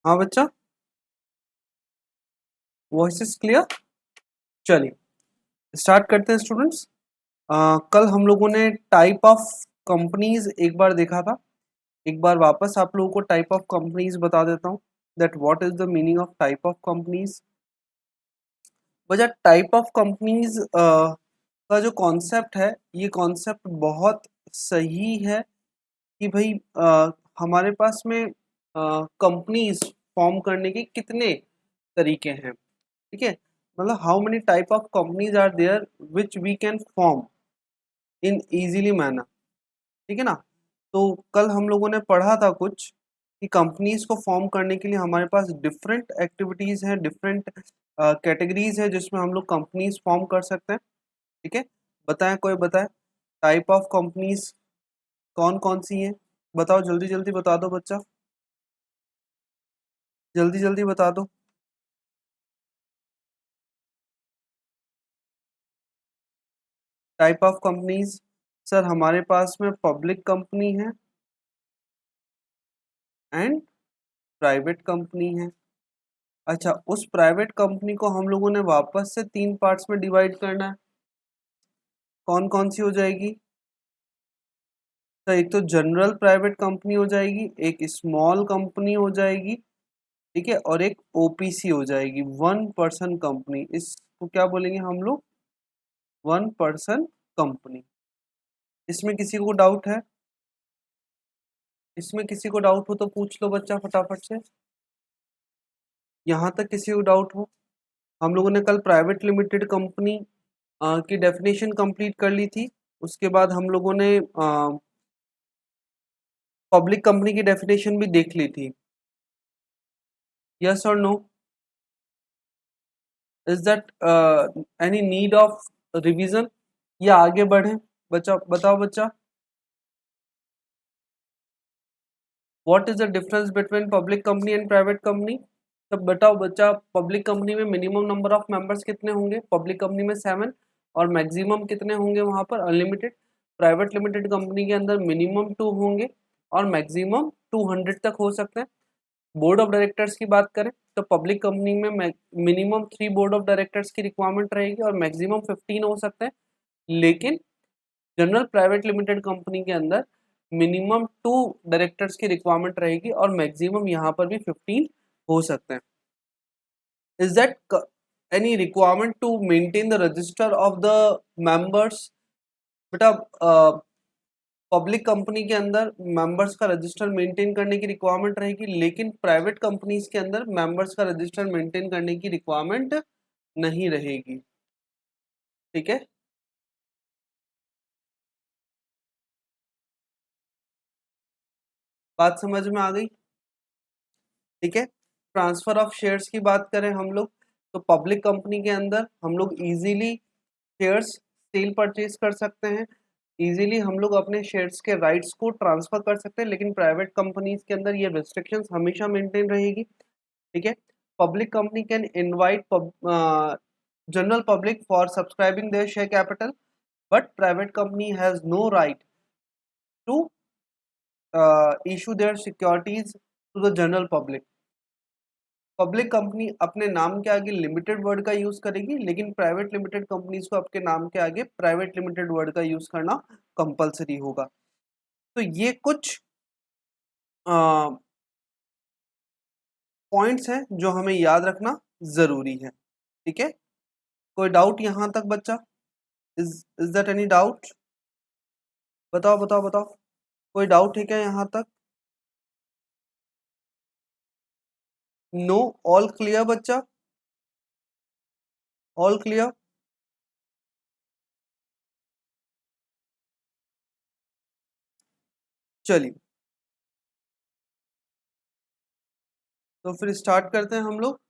हाँ बच्चा, voice is clear. चलिए स्टार्ट करते हैं स्टूडेंट्स। कल हम लोगों ने टाइप ऑफ कंपनीज एक बार देखा था। एक बार वापस आप लोगों को टाइप ऑफ कंपनीज बता देता हूँ that what is the meaning of type of companies. बच्चा टाइप ऑफ कंपनीज का जो कॉन्सेप्ट है, ये कॉन्सेप्ट बहुत सही है कि भाई हमारे पास में कंपनीज फॉर्म करने के कितने तरीके हैं। ठीक है, मतलब how many type of companies are there which we can form in easily manner. ठीक है ना। तो कल हम लोगों ने पढ़ा था कुछ कि कंपनीज को फॉर्म करने के लिए हमारे पास डिफरेंट एक्टिविटीज हैं, डिफरेंट कैटेगरीज है जिसमें हम लोग कंपनीज फॉर्म कर सकते हैं। ठीक है, बताएं, कोई बताए टाइप ऑफ कंपनीज कौन कौन सी हैं। बताओ, जल्दी जल्दी बता दो बच्चा, जल्दी जल्दी बता दो। टाइप ऑफ कंपनीज सर हमारे पास में पब्लिक कंपनी है एंड प्राइवेट कंपनी है। अच्छा, उस प्राइवेट कंपनी को हम लोगों ने वापस से 3 पार्ट्स में डिवाइड करना है। कौन कौन सी हो जाएगी? तो एक तो जनरल प्राइवेट कंपनी हो जाएगी, एक स्मॉल कंपनी हो जाएगी, ठीक है, और एक ओपीसी हो जाएगी, वन पर्सन कंपनी। इसको क्या बोलेंगे हम लोग? One person company. इसमें किसी को डाउट है? इसमें किसी को डाउट हो तो पूछ लो बच्चा फटाफट से। यहाँ तक किसी को डाउट हो? हम लोगों ने कल प्राइवेट लिमिटेड कंपनी की डेफिनेशन कंप्लीट कर ली थी। उसके बाद हम लोगों ने पब्लिक कंपनी की डेफिनेशन भी देख ली थी। यस और no? Is that any need of revision या आगे बढ़े? बच्चा बताओ बच्चा, what is the difference between public company and private company? तब बताओ बच्चा, पब्लिक कंपनी में मिनिमम नंबर ऑफ मेंबर्स कितने होंगे? पब्लिक कंपनी में 7 और मैक्सिमम कितने होंगे वहां पर? अनलिमिटेड। प्राइवेट लिमिटेड कंपनी के अंदर मिनिमम 2 होंगे और मैक्सिमम 200 तक हो सकते हैं। बोर्ड ऑफ डायरेक्टर्स की बात करें तो पब्लिक कंपनी में मिनिमम 3 बोर्ड ऑफ डायरेक्टर्स की रिक्वायरमेंट रहेगी और मैक्सिमम 15 हो सकते हैं। लेकिन जनरल प्राइवेट लिमिटेड कंपनी के अंदर मिनिमम 2 डायरेक्टर्स की रिक्वायरमेंट रहेगी और मैक्सिमम यहाँ पर भी 15 हो सकते हैं। Is that any requirement to maintain the register of the members? बेटा पब्लिक कंपनी के अंदर मेंबर्स का रजिस्टर मेंटेन करने की रिक्वायरमेंट रहेगी, लेकिन प्राइवेट कंपनीज के अंदर मेंबर्स का रजिस्टर मेंटेन करने की रिक्वायरमेंट नहीं रहेगी। ठीक है, बात समझ में आ गई? ठीक है, ट्रांसफर ऑफ शेयर्स की बात करें हम लोग तो पब्लिक कंपनी के अंदर हम लोग इजीली शेयर्स सेल परचेज कर सकते हैं, इजीली हम लोग अपने शेयर्स के राइट्स को ट्रांसफर कर सकते हैं, लेकिन प्राइवेट कंपनीज के अंदर ये रिस्ट्रिक्शंस हमेशा मेंटेन रहेगी। ठीक है, public company can invite general public for subscribing their share capital, but private company has no right to issue their securities to the general public. Public company अपने नाम के आगे लिमिटेड वर्ड का use करेगी, लेकिन प्राइवेट लिमिटेड कंपनीज को आपके नाम के आगे प्राइवेट लिमिटेड वर्ड का यूज करना कंपलसरी होगा। तो ये कुछ पॉइंट्स हैं जो हमें याद रखना जरूरी है। ठीक है, कोई डाउट यहाँ तक बच्चा? Is that any doubt? बताओ बताओ बताओ, कोई डाउट है क्या यहाँ तक? नो, ऑल क्लियर बच्चा, ऑल क्लियर। चलिए तो फिर स्टार्ट करते हैं हम लोग।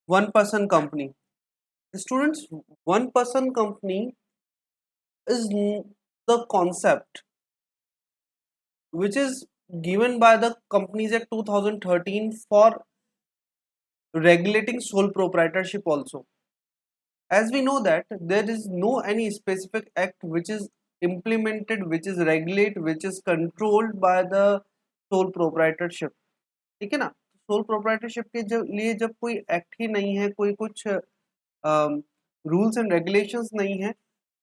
One person company students, one person company is the concept which is given by the Companies Act 2013 for regulating sole proprietorship also. As we know that there is no any specific act which is implemented, which is regulate, which is controlled by the sole proprietorship. ठीक है ना। Sole proprietorship के लिए जब कोई act ही नहीं है, कोई कुछ रूल्स एंड रेगुलेशंस नहीं है,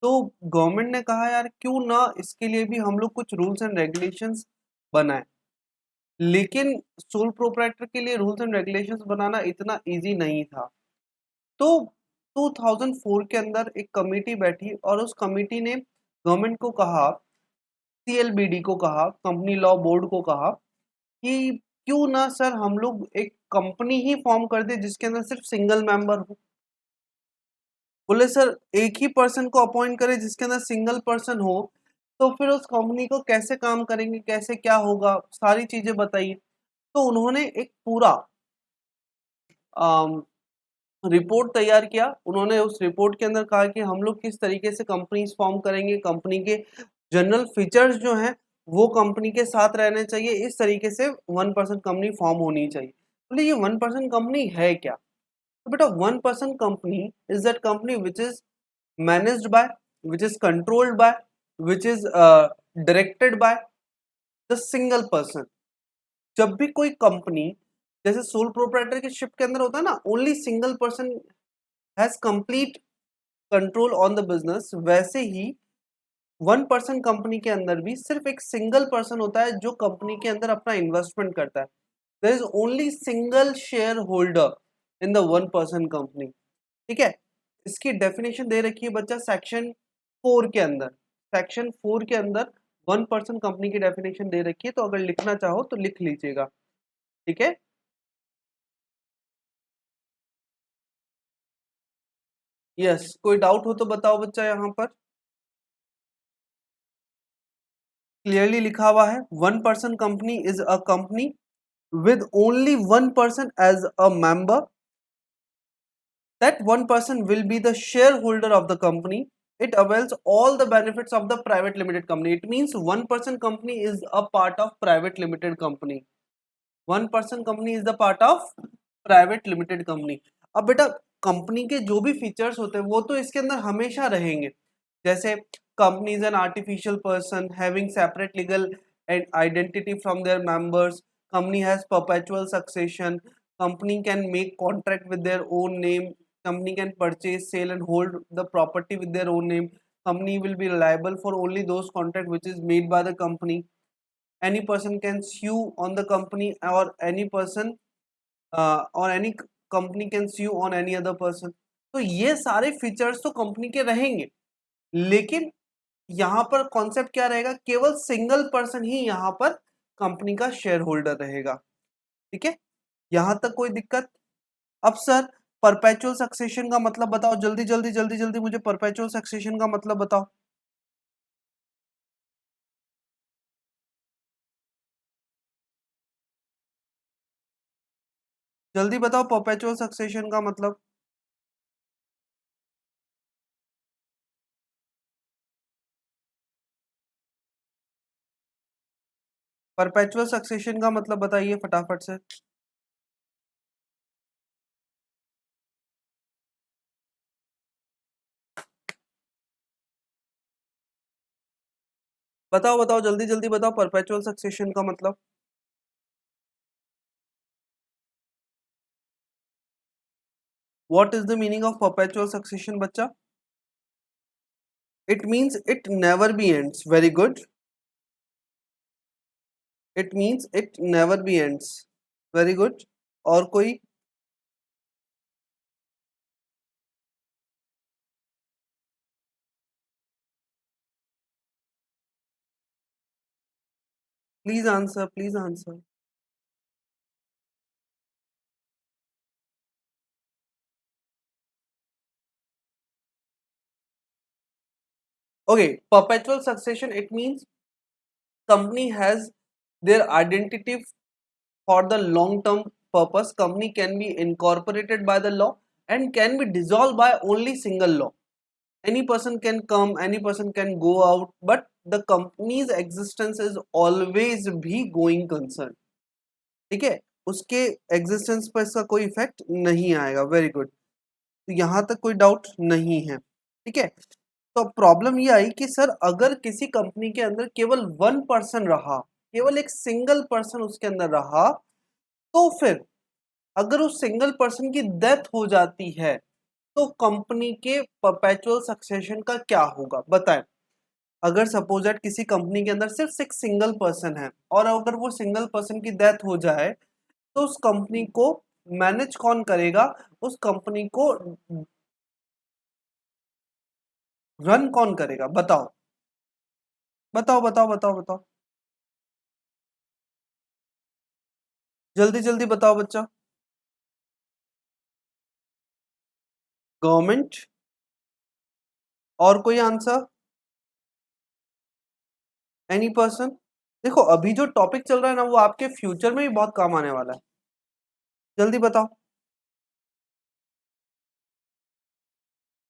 तो गवर्नमेंट ने कहा यार क्यों ना इसके लिए भी हम लोग कुछ रूल्स एंड रेगुलेशंस बनाए। लेकिन सोल प्रोप्राइटर के लिए रूल्स एंड रेगुलेशंस बनाना इतना इजी नहीं था। तो 2004 के अंदर एक कमेटी बैठी और उस कमेटी ने गवर्नमेंट को कहा, सीएलबीडी को कहा, कंपनी लॉ बोर्ड को कहा कि क्यों ना सर हम लोग एक कंपनी ही फॉर्म कर दे जिसके अंदर सिर्फ सिंगल मेंबर हो। बोले सर एक ही पर्सन को अपॉइंट करें जिसके अंदर सिंगल पर्सन हो, तो फिर उस कंपनी को कैसे काम करेंगे, कैसे क्या होगा, सारी चीजें बताइए। तो उन्होंने एक पूरा रिपोर्ट तैयार किया। उन्होंने उस रिपोर्ट के अंदर कहा कि हम लोग किस तरीके से कंपनीज फॉर्म करेंगे, कंपनी के जनरल फीचर्स जो हैं वो कंपनी के साथ रहने चाहिए, इस तरीके से 1% कंपनी फॉर्म होनी चाहिए। बोले ये 1% कंपनी है क्या? तो बेटा 1% company is that company which is managed by, which is controlled by, which is directed by the single person. जब भी कोई कंपनी जैसे सोल प्रोप्राइटरशिप के अंदर होता है ना, only single person has complete control on the business, वैसे ही 1% कंपनी के अंदर भी सिर्फ एक सिंगल पर्सन होता है जो कंपनी के अंदर अपना इन्वेस्टमेंट करता है। There is only single share holder in the 1% company. ठीक है, इसकी डेफिनेशन दे रखी है बच्चा सेक्शन 4 के अंदर। सेक्शन 4 के अंदर 1% कंपनी की डेफिनेशन दे रखी है, तो अगर लिखना चाहो तो लिख लीजिएगा। ठीक है, यस, कोई डाउट हो तो बताओ बच्चा। यहाँ पर क्लियरली लिखा हुआ है 1% company is a company with only one person as a member. That one person will be the shareholder of the company. It avails all the benefits of the private limited company. It means 1% company is a part of private limited company. 1% company is the part of private limited company. अब बेटा company के जो भी features होते हैं वो तो इसके अंदर हमेशा रहेंगे। जैसे company is an artificial person having separate legal identity from their members. Company has perpetual succession. Company can make contract with their own name. Company can purchase, sell and hold the property with their own name. Company will be liable for only those contract which is made by the company. Any person can sue on the company, or any person or any company can sue on any other person. तो ये सारे features तो company के रहेंगे, लेकिन यहाँ पर concept क्या रहेगा, केवल सिंगल पर्सन ही यहाँ पर कंपनी का शेयर होल्डर रहेगा। ठीक है, यहां तक कोई दिक्कत? अब सर परपेचुअल सक्सेशन का मतलब बताओ, जल्दी जल्दी जल्दी जल्दी मुझे परपेचुअल सक्सेशन का मतलब बताओ। जल्दी बताओ परपेचुअल सक्सेशन का मतलब। परपेचुअल सक्सेशन का मतलब बताइए फटाफट से। बताओ बताओ जल्दी जल्दी बताओ परपेचुअल सक्सेशन का मतलब। What is the meaning of perpetual succession बच्चा? It means it never be ends. Very good. It means it never be ends. Very good. और कोई? Please answer, please answer. Okay, perpetual succession, it means company has their identity for the long term purpose. Company can be incorporated by the law and can be dissolved by only single law. Any person can come, any person can go out, but the company's existence is always be going concern. ठीक है, उसके existence पर इसका कोई effect नहीं आएगा। Very good. तो यहां तक कोई डाउट नहीं है। ठीक है, तो प्रॉब्लम ये आई कि सर अगर किसी कंपनी के अंदर केवल 1% रहा, केवल एक सिंगल पर्सन उसके अंदर रहा, तो फिर अगर उस सिंगल पर्सन की डेथ हो जाती है तो कंपनी के परपेचुअल सक्सेशन का क्या होगा बताएं। अगर सपोज दैट किसी कंपनी के अंदर सिर्फ एक सिंगल पर्सन है और अगर वो सिंगल पर्सन की डेथ हो जाए तो उस कंपनी को मैनेज कौन करेगा, उस कंपनी को रन कौन करेगा, बताओ बताओ बताओ बताओ बताओ, जल्दी जल्दी बताओ बच्चा। गवर्नमेंट। और कोई आंसर? Any person? देखो अभी जो टॉपिक चल रहा है ना वो आपके फ्यूचर में भी बहुत काम आने वाला है, जल्दी बताओ।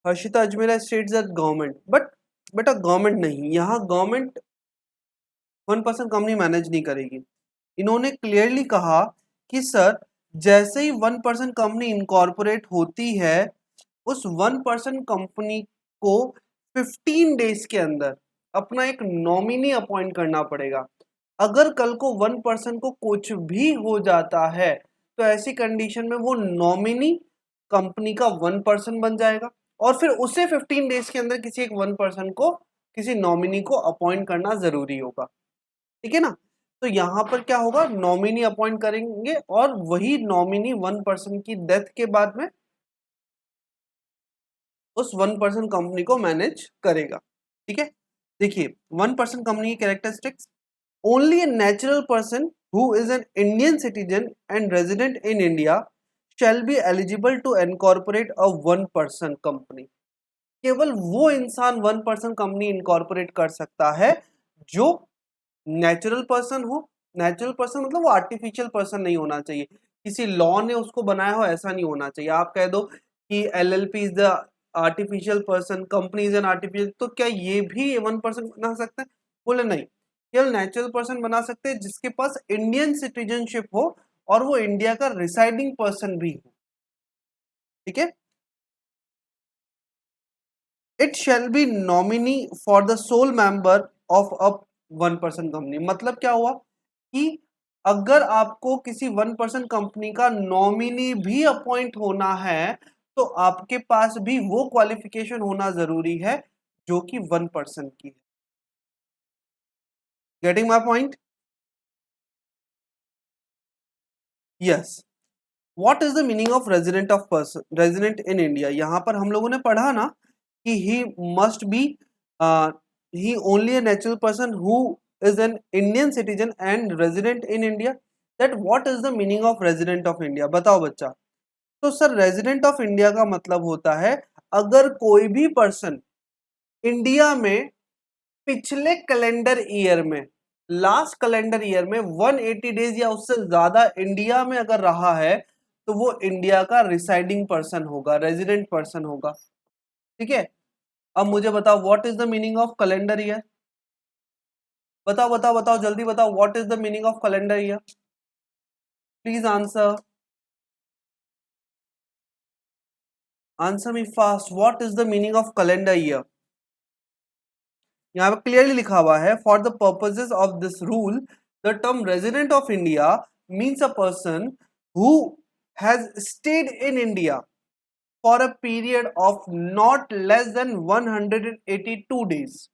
Harshita Ajmera states that government, but बेटा गवर्नमेंट नहीं, यहाँ गवर्नमेंट 1% कंपनी मैनेज नहीं करेगी। इन्होंने क्लियरली कहा कि सर जैसे ही 1% कंपनी इनकॉर्पोरेट होती है उस 1% कंपनी को 15 डेज के अंदर अपना एक नॉमिनी अपॉइंट करना पड़ेगा। अगर कल को 1% को कुछ भी हो जाता है तो ऐसी कंडीशन में वो नॉमिनी कंपनी का 1% बन जाएगा और फिर उसे 15 डेज के अंदर किसी एक 1% को किसी नॉमिनी को अपॉइंट करना जरूरी होगा। ठीक है ना। तो यहां पर क्या होगा, नॉमिनी अपॉइंट करेंगे और वही नॉमिनी 1% की डेथ के बाद में उस 1% कंपनी को मैनेज करेगा। ठीक है। देखिए 1% कंपनी की characteristics, only a natural person who is an Indian citizen and resident in India shall be eligible to incorporate a 1% company. केवल वो इंसान 1% कंपनी इनकॉर्पोरेट कर सकता है जो नेचुरल पर्सन हो। नेचुरल पर्सन मतलब वो आर्टिफिशियल पर्सन नहीं होना चाहिए, किसी लॉ ने उसको बनाया हो ऐसा नहीं होना चाहिए। आप कह दो कि LLP is the artificial person, company is an artificial, तो क्या ये भी 1% बना सकते हैं? बोले नहीं, केवल नेचुरल पर्सन बना सकते हैं जिसके पास इंडियन सिटीजनशिप हो और वो इंडिया का रिसाइडिंग पर्सन भी हो। ठीक है। It shall be nominee for the sole member of a 1% company. मतलब क्या हुआ कि अगर आपको किसी 1% कंपनी का नॉमिनी भी अपॉइंट होना है तो आपके पास भी वो क्वालिफिकेशन होना जरूरी है जो कि 1% की है। Getting my point? Yes. What is the meaning of resident of person, resident in India? यहां पर हम लोगों ने पढ़ा ना कि he must be he only a natural person who is an Indian citizen and resident in India. That what is the meaning of resident of India, बताओ बच्चा। तो सर रेजिडेंट ऑफ इंडिया का मतलब होता है अगर कोई भी पर्सन इंडिया में पिछले कैलेंडर ईयर में, लास्ट कैलेंडर ईयर में 180 डेज या उससे ज्यादा इंडिया में अगर रहा है तो वो इंडिया का रिसाइडिंग पर्सन होगा, रेजिडेंट पर्सन होगा। ठीक है। अब मुझे बताओ what is the meaning of calendar year? बताओ बताओ बताओ जल्दी बताओ, what is the meaning of calendar year? Please answer, answer me fast, what is the meaning of calendar year? यहाँ पे क्लियरली लिखा हुआ है for the purposes of this rule the term resident of India means a person who has stayed in India for a period of not less than 182 days.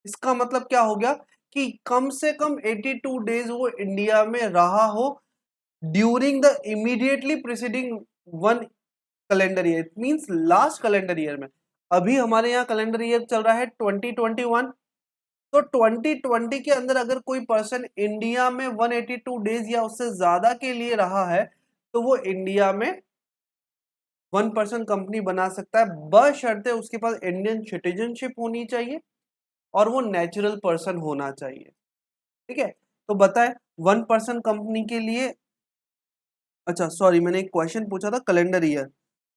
इसका मतलब क्या हो गया कि कम से कम 82 डेज वो इंडिया में रहा हो during the immediately preceding one calendar year, it means last calendar year में। अभी हमारे यहाँ कैलेंडर ईयर चल रहा है 2021, तो 2020 के अंदर अगर कोई पर्सन इंडिया में 182 डेज या उससे ज्यादा के लिए रहा है तो वो इंडिया में 1% कंपनी बना सकता है, बशर्ते उसके पास इंडियन सिटीजनशिप होनी चाहिए और वो नेचुरल पर्सन होना चाहिए। ठीक है। तो बताए 1% कंपनी के लिए, अच्छा सॉरी मैंने एक क्वेश्चन पूछा था calendar year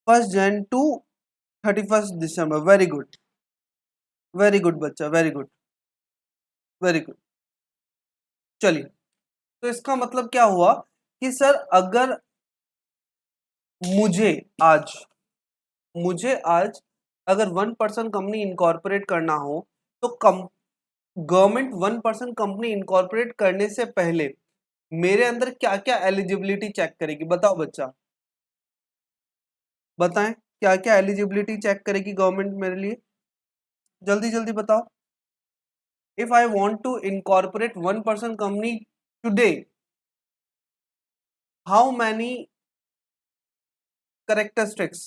1 Jan to 31 December. Very good, very good बच्चा, वेरी गुड, वेरी गुड। चलिए, तो इसका मतलब क्या हुआ कि सर अगर मुझे आज मुझे आज अगर 1% कंपनी इनकॉर्पोरेट करना हो तो कम गवर्नमेंट 1% कंपनी इनकॉर्पोरेट करने से पहले मेरे अंदर क्या क्या एलिजिबिलिटी चेक करेगी, बताओ बच्चा, बताएं क्या क्या एलिजिबिलिटी चेक करेगी गवर्नमेंट मेरे लिए, जल्दी जल्दी बताओ। If I want to incorporate 1% company today, how many characteristics,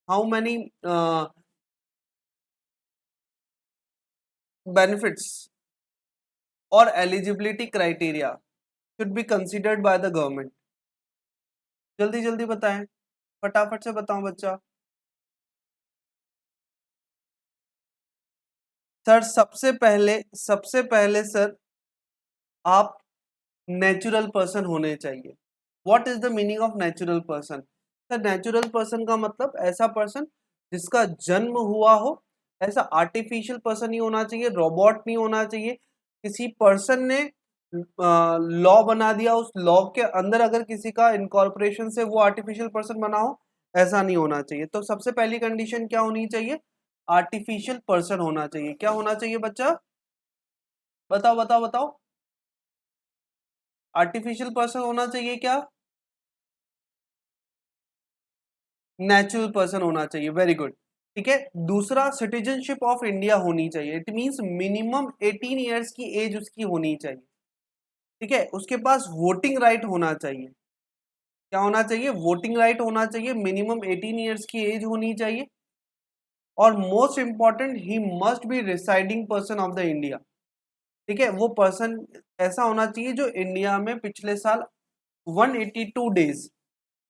how many benefits or eligibility criteria should be considered by the government? जल्दी जल्दी बताएं, फटाफट से बताओ बच्चा। सर सबसे पहले सर आप नेचुरल पर्सन होने चाहिए। What is the meaning of natural person? Sir natural person का मतलब ऐसा पर्सन जिसका जन्म हुआ हो, ऐसा आर्टिफिशियल पर्सन नहीं होना चाहिए, रोबोट नहीं होना चाहिए। किसी पर्सन ने लॉ बना दिया, उस लॉ के अंदर अगर किसी का इनकॉर्पोरेशन से वो आर्टिफिशियल पर्सन बना हो, ऐसा नहीं होना चाहिए। तो सबसे पहली कंडीशन क्या होनी चाहिए? आर्टिफिशियल पर्सन होना चाहिए। क्या होना चाहिए बच्चा? बताओ बताओ बताओ। आर्टिफिशियल पर्सन होना चाहिए क्या? नेचुरल पर्सन होना चाहिए। वेरी गुड, ठीक है। दूसरा, सिटीजनशिप ऑफ इंडिया होनी चाहिए। इट मींस मिनिमम 18 इयर्स की एज उसकी होनी चाहिए, ठीक है। उसके पास वोटिंग राइट होना चाहिए। क्या होना चाहिए? वोटिंग राइट होना चाहिए। मिनिमम 18 इयर्स की एज होनी चाहिए। और most important, he must be residing person of the India, ठीक है। वो पर्सन ऐसा होना चाहिए जो इंडिया में पिछले साल 182 डेज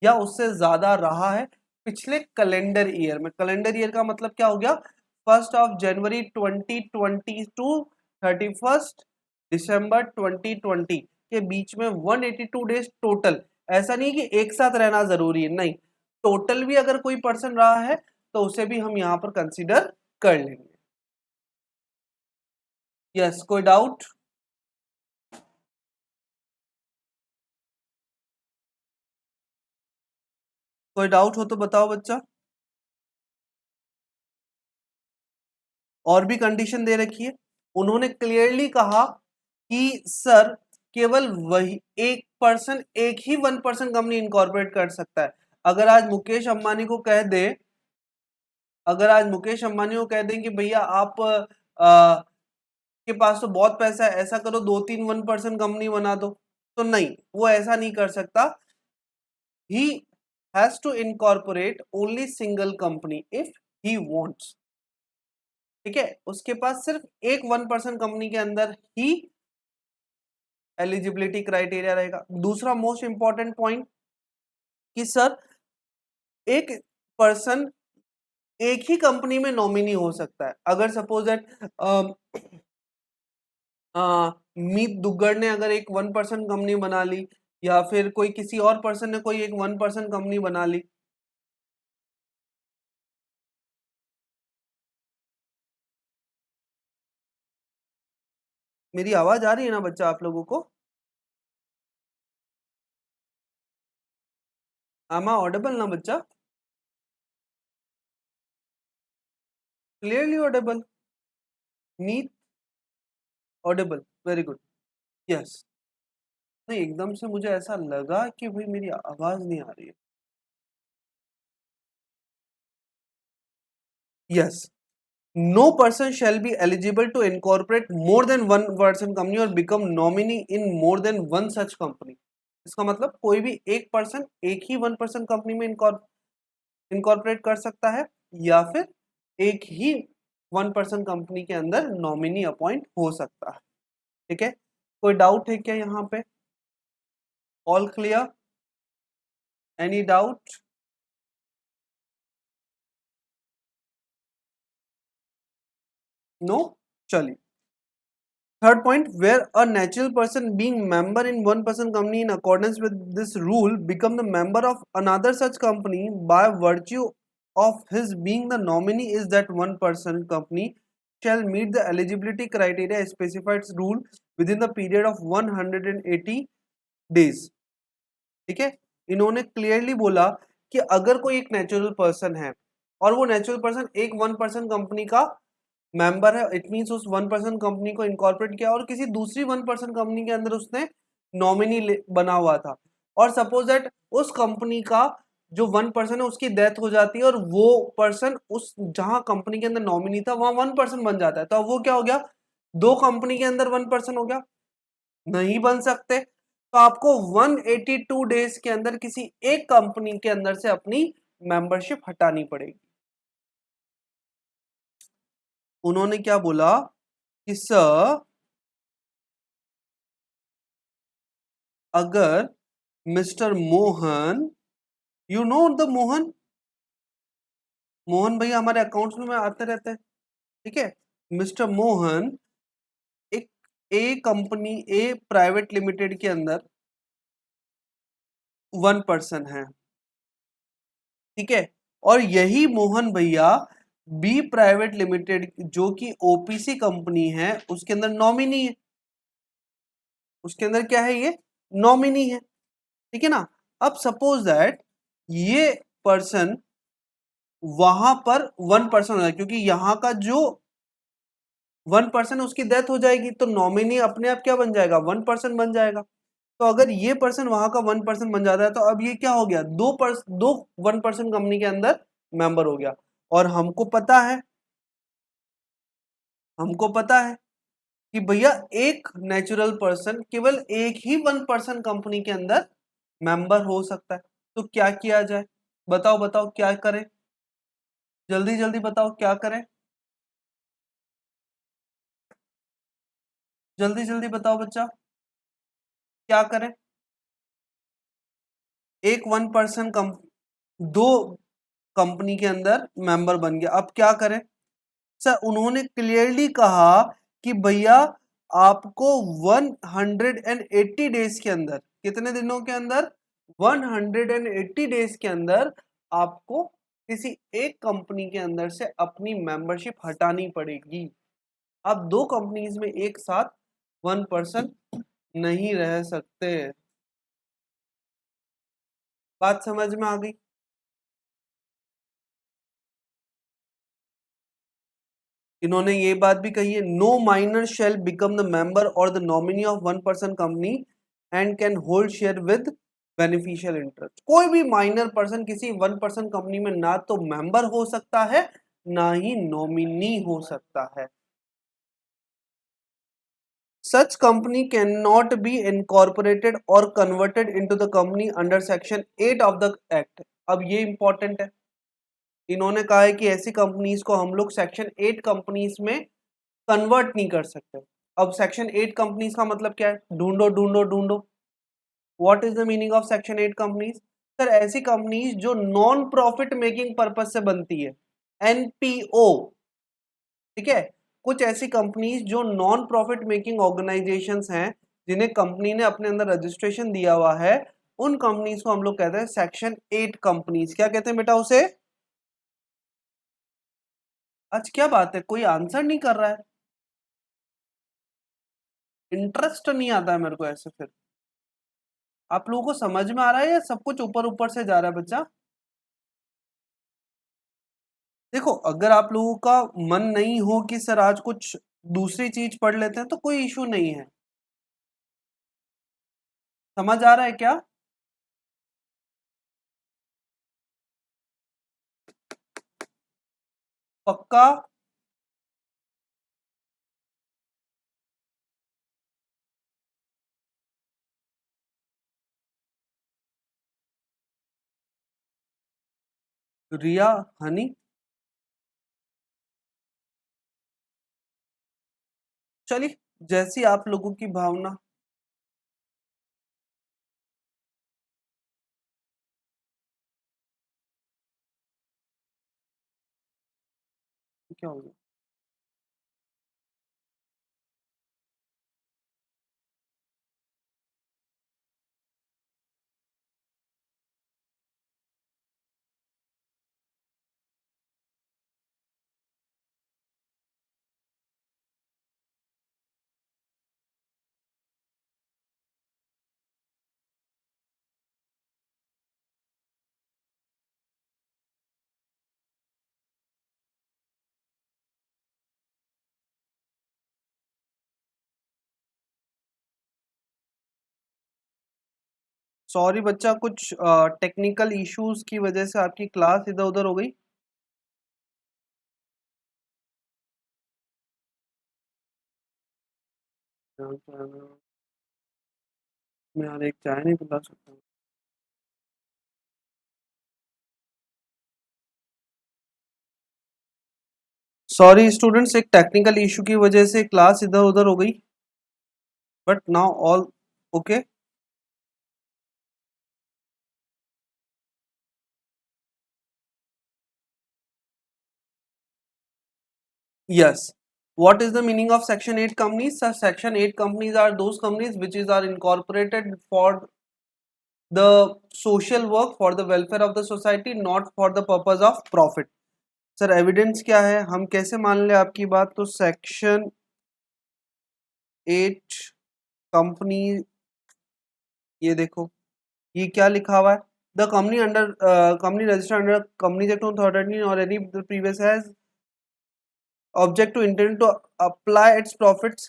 या उससे ज्यादा रहा है पिछले कैलेंडर ईयर में। कैलेंडर ईयर का मतलब क्या हो गया? 1 जनवरी 2020 टू 31 दिसंबर 2020 के बीच में 182 डेज टोटल। ऐसा नहीं कि एक साथ रहना जरूरी है, नहीं, टोटल भी अगर कोई पर्सन रहा है तो उसे भी हम यहां पर कंसीडर कर लेंगे। यस, कोई डाउट? कोई डाउट हो तो बताओ बच्चा। और भी कंडीशन दे रखी है। उन्होंने क्लियरली कहा कि सर केवल वही एक पर्सन, एक ही 1% कंपनी इनकॉर्पोरेट कर सकता है। अगर आज मुकेश अंबानी को कह दे, अगर आज मुकेश अंबानी को कह दें कि भैया आप के पास तो बहुत पैसा है, ऐसा करो 2-3 1% कंपनी बना दो, तो नहीं, वो ऐसा नहीं कर सकता। He has to incorporate only single company if he wants, ठीक है। उसके पास सिर्फ एक 1% कंपनी के अंदर ही एलिजिबिलिटी क्राइटेरिया रहेगा। दूसरा मोस्ट इंपॉर्टेंट पॉइंट कि सर एक पर्सन एक ही कंपनी में नॉमिनी हो सकता है। अगर सपोज दैट मीत दुग्गड़ ने अगर एक 1% कंपनी बना ली, या फिर कोई किसी और पर्सन ने कोई एक 1% कंपनी बना ली, मेरी आवाज आ रही है ना बच्चा आप लोगों को? am I ऑडिबल ना बच्चा? Clearly audible? Meet audible? Very good. Yes. नहीं, एकदम से मुझे ऐसा लगा कि भाई मेरी आवाज नहीं आ रही है। Yes, no person shall be eligible to incorporate more than 1% company or become nominee in more than one such company। इसका मतलब कोई भी एक पर्सन एक ही 1% कंपनी में इनकॉर्पोरेट कर सकता है, या फिर एक ही 1% कंपनी के अंदर नॉमिनी अपॉइंट हो सकता है, ठीक है। कोई डाउट है क्या यहाँ पे? All clear? Any doubt? No? चलिए, third point, where a natural person being member in 1% company in accordance with this rule become the member of another such company by virtue of his being the nominee is that 1% company shall meet the eligibility criteria specified rule within the period of 180 days, ठीक है। इन्होंने clearly बोला कि अगर कोई एक natural person है और वो नेचुरल पर्सन एक 1% कंपनी का मेंबर है, इट मींस उस 1% कंपनी को इनकॉर्पोरेट किया और किसी दूसरी 1% कंपनी के अंदर उसने नॉमिनी बना हुआ था, और सपोज दैट उस कंपनी का जो 1% है उसकी डेथ हो जाती है, और वो पर्सन उस जहां कंपनी के अंदर नॉमिनी था वहां 1% बन जाता है, तो अब वो क्या हो गया, दो कंपनी के अंदर 1% हो गया, नहीं बन सकते। तो आपको 182 डेज के अंदर किसी एक कंपनी के अंदर से अपनी मेंबरशिप हटानी पड़ेगी। उन्होंने क्या बोला कि सर, अगर mister Mohan, you know the Mohan, Mohan भैया हमारे अकाउंट्स में आते रहते हैं, ठीक है, मिस्टर मोहन एक ए कंपनी, ए प्राइवेट लिमिटेड के अंदर 1% है, ठीक है, और यही मोहन भैया बी प्राइवेट लिमिटेड जो कि ओपीसी कंपनी है उसके अंदर नॉमिनी है, उसके अंदर क्या है, ये नॉमिनी है, ठीक है ना। अब सपोज दैट ये पर्सन वहां पर 1% है, क्योंकि यहां का जो 1% उसकी डेथ हो जाएगी, तो नॉमिनी अपने आप क्या बन जाएगा, 1% बन जाएगा। तो अगर ये पर्सन वहां का 1% बन जाता है, तो अब ये क्या हो गया, दो 1% कंपनी के अंदर मेंबर हो गया। और हमको पता है कि भैया एक नेचुरल पर्सन केवल एक ही 1% कंपनी के अंदर मेंबर हो सकता है। तो क्या किया जाए, बताओ बताओ क्या करें, जल्दी जल्दी बताओ क्या करें, जल्दी जल्दी बताओ बच्चा, क्या करें। एक 1% दो कंपनी के अंदर मेंबर बन गया, अब क्या करें। सर उन्होंने क्लियरली कहा कि भैया आपको 180 डेज के अंदर, कितने दिनों के अंदर, 180 डेज के अंदर आपको किसी एक कंपनी के अंदर से अपनी मेंबरशिप हटानी पड़ेगी। आप दो कंपनीज में एक साथ 1% नहीं रह सकते। बात समझ में आ गई। इन्होंने ये बात भी कही है, no minor shall become the member or the nominee of 1% company and can hold share with beneficial interest. कोई भी माइनर पर्सन किसी 1% कंपनी में ना तो मेंबर हो सकता है, ना ही नॉमिनी हो सकता है। Such company cannot be incorporated or converted into the company under section 8 of the act। अब ये इंपॉर्टेंट है, इन्होंने कहा है कि ऐसी कंपनीज को हम लोग सेक्शन 8 कंपनीज में कन्वर्ट नहीं कर सकते। अब सेक्शन 8 कंपनीज का मतलब क्या है, ढूंढो ढूंढो ढूंढो, what is the meaning of section 8 companies. Sir ऐसी कंपनीज जो नॉन प्रॉफिट मेकिंग पर्पज से बनती है, एनपीओ, ठीक है, कुछ ऐसी कंपनीज जो नॉन प्रॉफिट मेकिंग ऑर्गेनाइजेशंस हैं, जिन्हें कंपनी ने अपने अंदर रजिस्ट्रेशन दिया हुआ है, उन कंपनीज को हम लोग कहते हैं सेक्शन 8 कंपनीज। क्या कहते हैं बेटा उसे। आज क्या बात है, कोई आंसर नहीं कर रहा है, इंटरेस्ट नहीं आता है मेरे को ऐसे। फिर आप लोगों को समझ में आ रहा है या सब कुछ ऊपर ऊपर से जा रहा है बच्चा। देखो अगर आप लोगों का मन नहीं हो कि सर आज कुछ दूसरी चीज पढ़ लेते हैं तो कोई इशू नहीं है, समझ आ रहा है क्या। पक्का। रिया, हनी, चलिए जैसी आप लोगों की भावना। क्या होगा। सॉरी बच्चा, कुछ टेक्निकल इश्यूज की वजह से आपकी क्लास इधर उधर हो गई। मैं यार एक चाय नहीं पिला सकता। सॉरी स्टूडेंट्स, एक टेक्निकल इशू की वजह से क्लास इधर उधर हो गई, but now all okay. Yes. What is the meaning of Section 8 companies? Sir, Section 8 companies are those companies which are incorporated for the social work, for the welfare of the society, not for the purpose of profit. Sir evidence क्या है, हम कैसे मान ले आपकी बात? तो section 8 company, ये देखो ये क्या लिखा हुआ है, the company under company registered under companies act 2013 और any previous has object to intend to apply its profits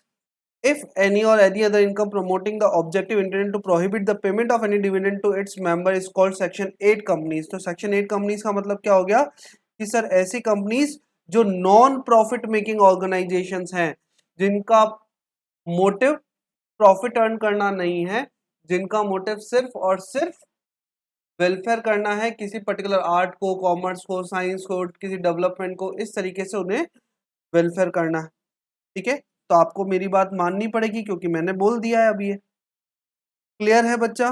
if any or any other income promoting the objective intent to prohibit the payment of any dividend to its member is called section 8 companies। तो section 8 companies का मतलब क्या हो गया कि sir ऐसी companies जो non profit making organisations हैं, जिनका मोटिव प्रॉफिट अर्न करना नहीं है, जिनका मोटिव सिर्फ और सिर्फ वेलफेयर करना है, किसी पर्टिकुलर आर्ट को, कॉमर्स को, साइंस को, किसी डेवलपमेंट को, इस तरीके से उन्हें वेलफेयर करना है। ठीक है, तो आपको मेरी बात माननी पड़ेगी क्योंकि मैंने बोल दिया है अभी। ये क्लियर है बच्चा?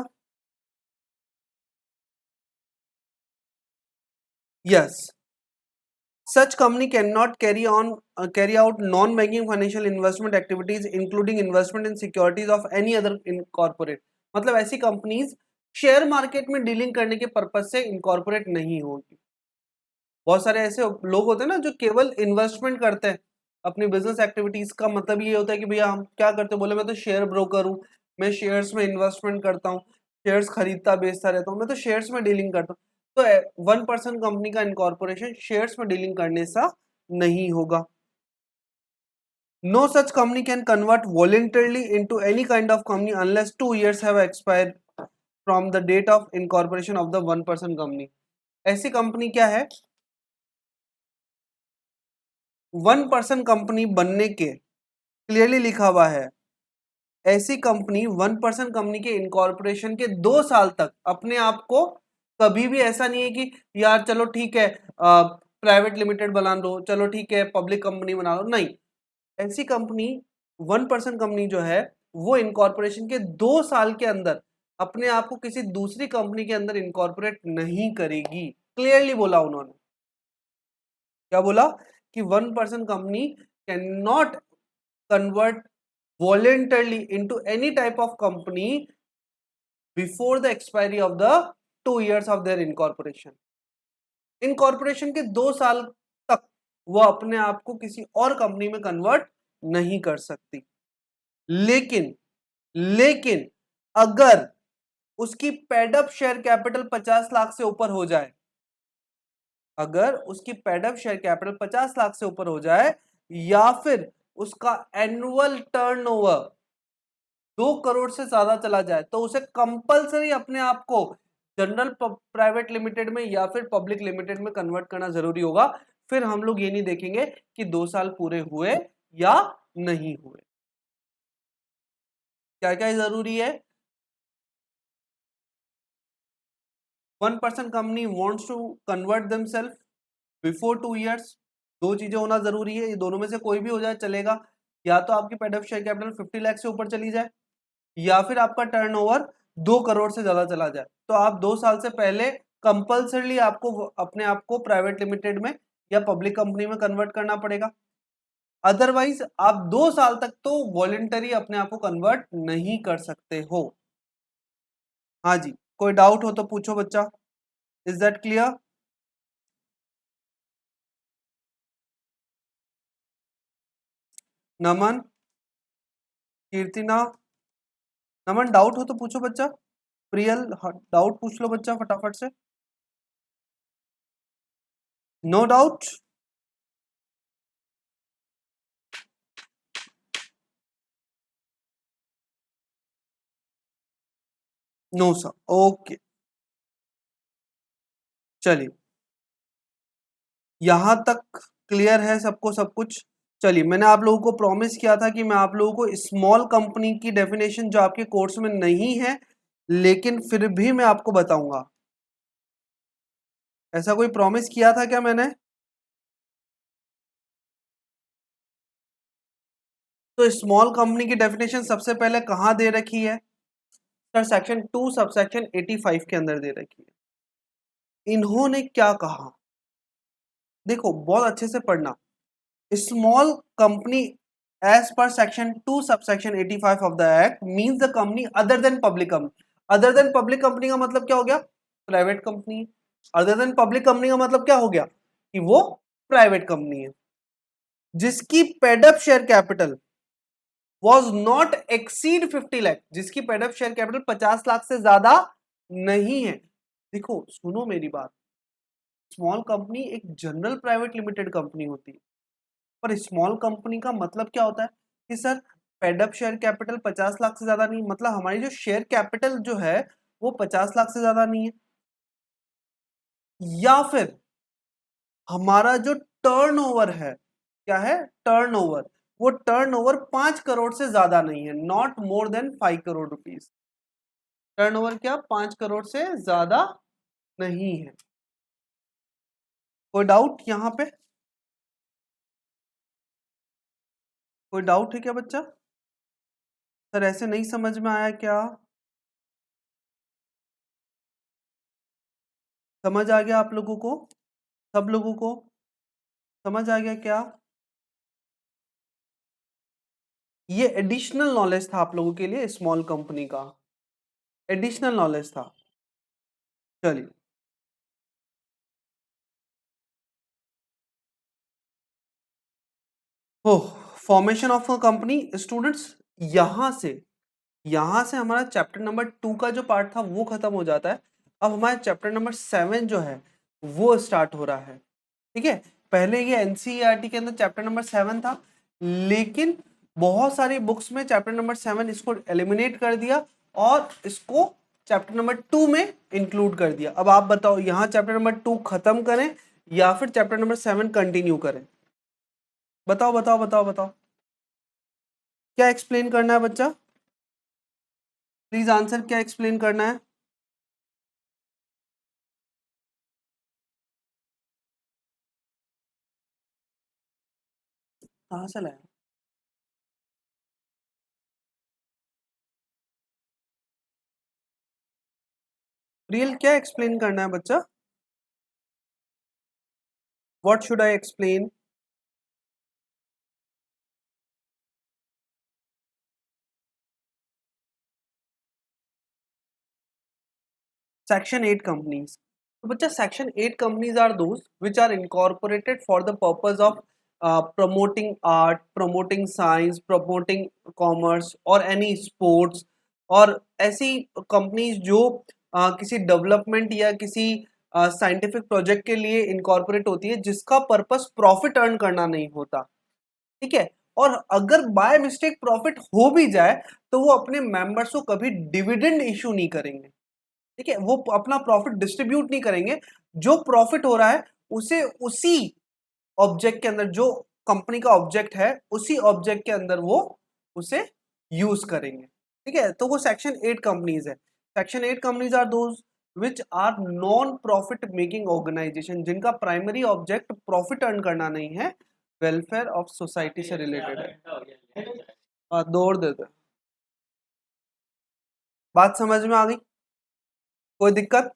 Yes. Such company can not carry out non banking financial investment activities including investment in securities of any other incorporate. मतलब ऐसी कंपनीज शेयर मार्केट में डीलिंग करने के पर्पज से इनकॉर्पोरेट नहीं होगी। बहुत सारे ऐसे लोग होते हैं ना जो केवल इन्वेस्टमेंट करते हैं अपनी बिजनेस एक्टिविटीज का। मतलब ये होता है कि भैया हम क्या करते हैं, बोले मैं तो शेयर ब्रोकर हूँ, मैं शेयर्स में इन्वेस्टमेंट करता हूँ, शेयर्स खरीदता बेचता रहता हूँ, मैं तो शेयर्स में डीलिंग करता हूँ। तो 1% कंपनी का इनकॉर्पोरेशन शेयर्स में डीलिंग करने सा नहीं होगा। No such company can convert voluntarily into any kind of company unless 2 years have expired from the date of incorporation of the 1% company. ऐसी कंपनी क्या है, 1% कंपनी बनने के क्लियरली लिखा हुआ है, ऐसी कंपनी 1% कंपनी के इनकॉर्पोरेशन के 2 साल तक अपने आप को, कभी भी ऐसा नहीं है कि यार चलो ठीक है प्राइवेट लिमिटेड बना दो, चलो ठीक है पब्लिक कंपनी बना लो, नहीं। ऐसी कंपनी 1% कंपनी जो है वो इनकॉर्पोरेशन के 2 साल के अंदर अपने आप को किसी दूसरी कंपनी के अंदर इनकॉर्पोरेट नहीं करेगी। क्लियरली बोला उन्होंने। क्या बोला कि 1% company can not convert voluntarily into any type of company before the expiry of the 2 years of their incorporation। Incorporation के 2 साल तक वो अपने आप को किसी और कंपनी में कन्वर्ट नहीं कर सकती। लेकिन लेकिन अगर उसकी पेडअप शेयर कैपिटल 50 लाख से ऊपर हो जाए, अगर उसकी पेडअप शेयर कैपिटल 50 लाख से ऊपर हो जाए, या फिर उसका एनुअल टर्नओवर 2 करोड़ से ज्यादा चला जाए, तो उसे कंपलसरी अपने आप को जनरल प्राइवेट लिमिटेड में या फिर पब्लिक लिमिटेड में कन्वर्ट करना जरूरी होगा। फिर हम लोग ये नहीं देखेंगे कि 2 साल पूरे हुए या नहीं हुए। क्या क्या जरूरी है? 1% company wants to convert themselves before 2 years। दो चीजें होना जरूरी है, ये दोनों में से कोई भी हो जाए चलेगा। या तो आपकी पेड शेयर कैपिटल 50 लाख से ऊपर चली जाए, या फिर आपका टर्नओवर 2 करोड़ से ज्यादा चला जाए, तो आप 2 साल से पहले कंपल्सरली आपको अपने आप को प्राइवेट लिमिटेड में या पब्लिक कंपनी में कन्वर्ट करना पड़ेगा। अदरवाइज आप 2 साल तक तो वॉलेंटरी अपने आप को कन्वर्ट नहीं कर सकते हो। हाँ जी, कोई डाउट हो तो पूछो बच्चा। Is that clear? Naman, Keertina, Naman doubt हो तो पूछो बच्चा। प्रियल, डाउट पूछ लो बच्चा फटाफट से। No doubt? No sir, okay. चलिए, यहां तक क्लियर है सबको सब कुछ। चलिए, मैंने आप लोगों को प्रॉमिस किया था कि मैं आप लोगों को स्मॉल कंपनी की डेफिनेशन जो आपके कोर्स में नहीं है, लेकिन फिर भी मैं आपको बताऊंगा। ऐसा कोई प्रॉमिस किया था क्या मैंने? तो स्मॉल कंपनी की डेफिनेशन सबसे पहले कहां दे रखी है सर? सेक्शन 2 सबसेक्शन 85 के अंदर दे रखी है। इन्होंने क्या कहा, देखो बहुत अच्छे से पढ़ना। Small company as per section 2 subsection 85 of the act means the company other than public company. Other than public company का मतलब क्या हो गया? Private company. Other than public company का मतलब क्या हो गया? कि वो प्राइवेट कंपनी है जिसकी paid up share capital was not exceed 50 lakh, जिसकी पेडअप शेयर कैपिटल 50 लाख से ज्यादा नहीं है। देखो सुनो मेरी बात, स्मॉल कंपनी एक जनरल प्राइवेट लिमिटेड कंपनी होती है, पर स्मॉल कंपनी का मतलब क्या होता है कि sir paid up share capital 50 lakh से ज्यादा नहीं, मतलब हमारी जो शेयर कैपिटल जो है वो 50 लाख से ज्यादा नहीं है, या फिर हमारा जो टर्नओवर है, क्या है टर्नओवर, वो टर्नओवर 5 करोड़ से ज्यादा नहीं है, not more than 5 crore rupees. Turnover क्या 5 करोड़ से ज्यादा नहीं है। कोई डाउट यहां पे? कोई डाउट है क्या बच्चा? सर ऐसे नहीं समझ में आया क्या? समझ आ गया आप लोगों को? सब लोगों को समझ आ गया क्या? ये एडिशनल नॉलेज था आप लोगों के लिए, स्मॉल कंपनी का एडिशनल नॉलेज था। चलिए, हो formation of a company students, यहां से हमारा चैप्टर नंबर 2 का जो पार्ट था वो खत्म हो जाता है। अब हमारा चैप्टर नंबर 7 जो है वो स्टार्ट हो रहा है। ठीक है, पहले ये एनसीईआरटी के अंदर चैप्टर नंबर 7 था, लेकिन बहुत सारी बुक्स में चैप्टर नंबर 7 इसको एलिमिनेट कर दिया और इसको चैप्टर नंबर 2 में इंक्लूड कर दिया। अब आप बताओ यहाँ चैप्टर नंबर 2 खत्म करें या फिर चैप्टर नंबर 7 कंटिन्यू करें? बताओ बताओ बताओ बताओ, क्या एक्सप्लेन करना है बच्चा? प्लीज आंसर, क्या एक्सप्लेन करना है? कहाँ से लाया? रियल क्या एक्सप्लेन करना है बच्चा? What should I explain? Section 8 companies. तो बच्चा section 8 companies are those which are incorporated for the purpose of promoting art, promoting science, promoting commerce और एनी स्पोर्ट्स, और ऐसी कंपनीज जो किसी डेवलपमेंट या किसी साइंटिफिक प्रोजेक्ट के लिए इनकॉर्पोरेट होती है जिसका पर्पस प्रॉफिट अर्न करना नहीं होता। ठीक है, और अगर बाय मिस्टेक प्रॉफिट हो भी जाए तो वो अपने मेंबर्स को कभी डिविडेंड इशू नहीं करेंगे। ठीक है, वो अपना प्रॉफिट डिस्ट्रीब्यूट नहीं करेंगे, जो प्रॉफिट हो रहा है उसे उसी ऑब्जेक्ट के अंदर, जो कंपनी का ऑब्जेक्ट है उसी ऑब्जेक्ट के अंदर वो उसे यूज करेंगे। ठीक है, तो वो सेक्शन 8 कंपनीज है। Section 8 companies are those which are non profit making organisation, जिनका प्राइमरी ऑब्जेक्ट प्रॉफिट अर्न करना नहीं है, वेलफेयर ऑफ सोसाइटी से रिलेटेड है। दौड़ देते, बात समझ में आ गई? कोई दिक्कत?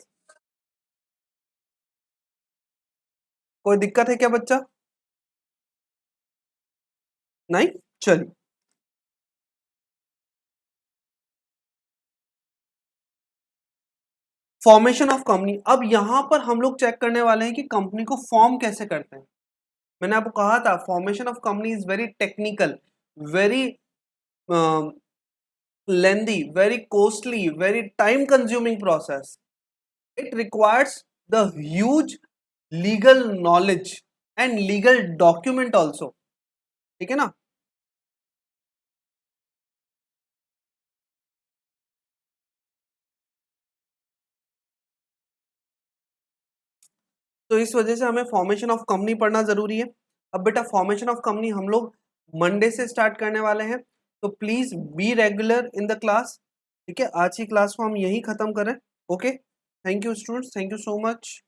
कोई दिक्कत है क्या बच्चा? नहीं? चलिए, फॉर्मेशन ऑफ कंपनी। अब यहां पर हम लोग चेक करने वाले हैं कि कंपनी को फॉर्म कैसे करते हैं। मैंने आपको कहा था formation of company is very technical, very lengthy, very costly, very time consuming process. It requires the huge legal knowledge and legal document also. ठीक है ना? तो इस वजह से हमें फॉर्मेशन ऑफ कंपनी पढ़ना ज़रूरी है। अब बेटा फॉर्मेशन ऑफ कंपनी हम लोग मंडे से स्टार्ट करने वाले हैं, तो please be regular in the class. ठीक है, आज की क्लास को हम यहीं ख़त्म करें। Okay, thank you students, thank you so much.